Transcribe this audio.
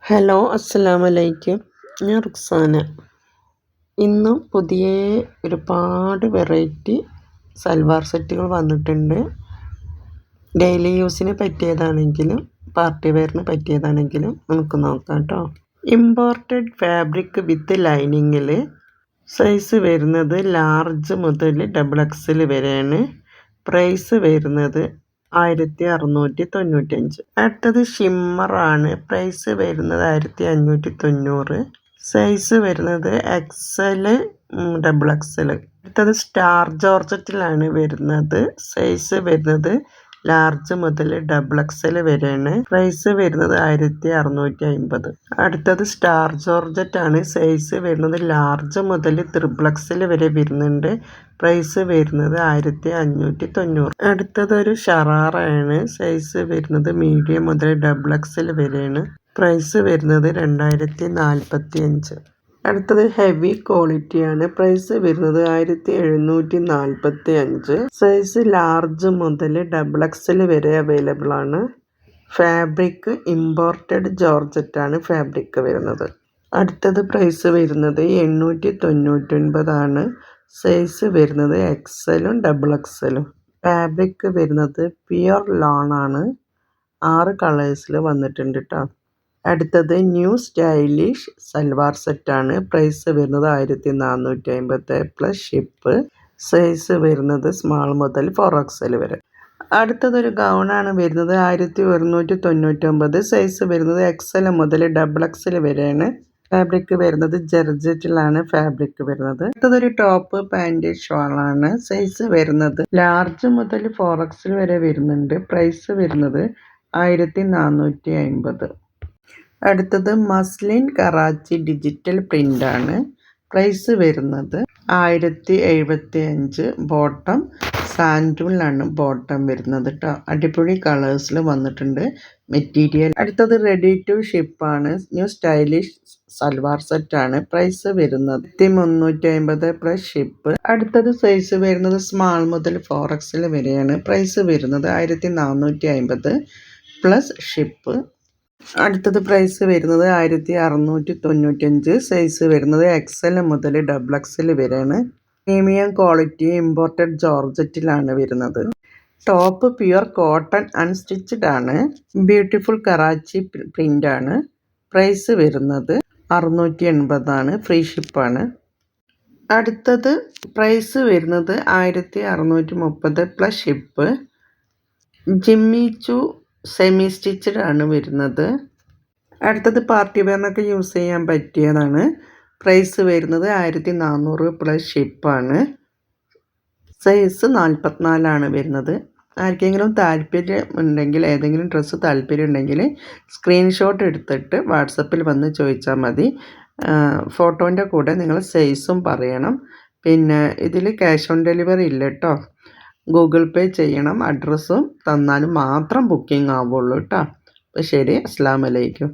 Hello അസ്സലാമലൈക്കും. ഞാൻ റുക്സാന. ഇന്നും പുതിയ ഒരുപാട് വെറൈറ്റി സൽവാർ സെറ്റുകൾ വന്നിട്ടുണ്ട്. ഡെയിലി യൂസിന് പറ്റിയതാണെങ്കിലും പാർട്ടി വെയറിന് പറ്റിയതാണെങ്കിലും നമുക്ക് നോക്കാം കേട്ടോ. ഇമ്പോർട്ടഡ് ഫാബ്രിക് വിത്ത് ലൈനിങ്ങിൽ സൈസ് വരുന്നത് ലാർജ് മുതൽ XXL വരെയാണ്. പ്രൈസ് വരുന്നത് 1695. അടുത്തത് ഷിമ്മറാണ്. പ്രൈസ് വരുന്നത് 1590. സൈസ് വരുന്നത് XL XXL. അടുത്തത് സ്റ്റാർ ജോർജറ്റിലാണ് വരുന്നത്. സൈസ് വരുന്നത് ലാർജ് മുതൽ XXL വരെയാണ്. പ്രൈസ് വരുന്നത് 1650. അടുത്തത് സ്റ്റാർ ജോർജറ്റ് ആണ്. സൈസ് വരുന്നത് ലാർജ് മുതൽ XXL വരെ വരുന്നുണ്ട്. പ്രൈസ് വരുന്നത് 1590. അടുത്തത് ഒരു ഷറാറയാണ്. സൈസ് വരുന്നത് മീഡിയം മുതൽ XXL വരെയാണ്. പ്രൈസ് വരുന്നത് 2045. അടുത്തത് ഹെവി ക്വാളിറ്റിയാണ്. പ്രൈസ് വരുന്നത് 1745. സൈസ് ലാർജ് മുതൽ XXL വരെ അവൈലബിൾ ആണ്. ഫാബ്രിക് ഇമ്പോർട്ടഡ് ജോർജറ്റ് ആണ് ഫാബ്രിക് വരുന്നത്. അടുത്തത് പ്രൈസ് വരുന്നത് 899 ആണ്. സൈസ് വരുന്നത് XLഉം XXLഉം. ഫാബ്രിക് വരുന്നത് പ്യുർ ലോൺ ആണ്. 6 കളേഴ്സിൽ വന്നിട്ടുണ്ട് കേട്ടോ. അടുത്തത് ന്യൂ സ്റ്റൈലിഷ് സൽവാർ സെറ്റാണ്. പ്രൈസ് വരുന്നത് 1450 പ്ലസ് ഷിപ്പ്. സൈസ് വരുന്നത് സ്മാൾ മുതൽ 4XL വരെ. അടുത്തതൊരു ഗൗണാണ് വരുന്നത് 1199. സൈസ് വരുന്നത് XL മുതൽ XXL വരെയാണ്. ഫാബ്രിക് വരുന്നത് ജർജറ്റിലാണ് ഫാബ്രിക് വരുന്നത്. അടുത്തതൊരു ടോപ്പ് പാൻറ് ഷോളാണ്. സൈസ് വരുന്നത് ലാർജ് മുതൽ 4XL വരെ വരുന്നുണ്ട്. പ്രൈസ് വരുന്നത് 1450. അടുത്തത് മസ്ലിൻ കറാച്ചി ഡിജിറ്റൽ പ്രിൻ്റ് ആണ്. പ്രൈസ് വരുന്നത് 1075. ബോട്ടം സാൻഡൂണിലാണ് ബോട്ടം വരുന്നത് കേട്ടോ. അടിപൊളി കളേഴ്സിൽ വന്നിട്ടുണ്ട് മെറ്റീരിയൽ. അടുത്തത് റെഡി ടു ഷിപ്പാണ്. ന്യൂ സ്റ്റൈലിഷ് സൽവാർ സെറ്റാണ്. പ്രൈസ് വരുന്നത് 1350 പ്ലസ് ഷിപ്പ്. അടുത്തത് സൈസ് വരുന്നത് സ്മാൾ മുതൽ 4XL വരെയാണ്. പ്രൈസ് വരുന്നത് 1450 പ്ലസ് ഷിപ്പ്. അടുത്തത് പ്രൈസ് വരുന്നത് 1695. സൈസ് വരുന്നത് XL മുതൽ XXL വരെയാണ്. പ്രീമിയം ക്വാളിറ്റി ഇമ്പോർട്ടഡ് ജോർജറ്റിലാണ് വരുന്നത്. ടോപ്പ് പ്യുർ കോട്ടൺ അൺസ്റ്റിച്ചഡ് ആണ്. ബ്യൂട്ടിഫുൾ കറാച്ചി പ്രിൻ്റ് ആണ്. പ്രൈസ് വരുന്നത് 680 ആണ്. ഫ്രീ ഷിപ്പാണ്. അടുത്തത് പ്രൈസ് വരുന്നത് 1630 പ്ലസ് ഷിപ്പ്. ജിമ്മി ചൂ സെമി സ്റ്റിച്ചഡ് ആണ് വരുന്നത്. അടുത്തത് പാർട്ടി വെയറിനൊക്കെ യൂസ് ചെയ്യാൻ പറ്റിയതാണ്. പ്രൈസ് വരുന്നത് 1400 പ്ലസ് ഷിപ്പാണ്. സൈസ് 44 വരുന്നത്. ആർക്കെങ്കിലും താല്പര്യം ഉണ്ടെങ്കിൽ ഏതെങ്കിലും ഡ്രസ്സ് താല്പര്യം ഉണ്ടെങ്കിൽ സ്ക്രീൻഷോട്ട് എടുത്തിട്ട് വാട്സപ്പിൽ വന്ന് ചോദിച്ചാൽ മതി. ഫോട്ടോൻ്റെ കൂടെ നിങ്ങൾ സൈസും പറയണം. പിന്നെ ഇതിൽ ക്യാഷ് ഓൺ ഡെലിവറി ഇല്ല കേട്ടോ. ഗൂഗിൾ പേ ചെയ്യണം. അഡ്രസ്സും തന്നാലും മാത്രം ബുക്കിംഗ് ആവുള്ളൂ കേട്ടോ. അപ്പോൾ ശരി, അസ്സലാമു അലൈക്കും.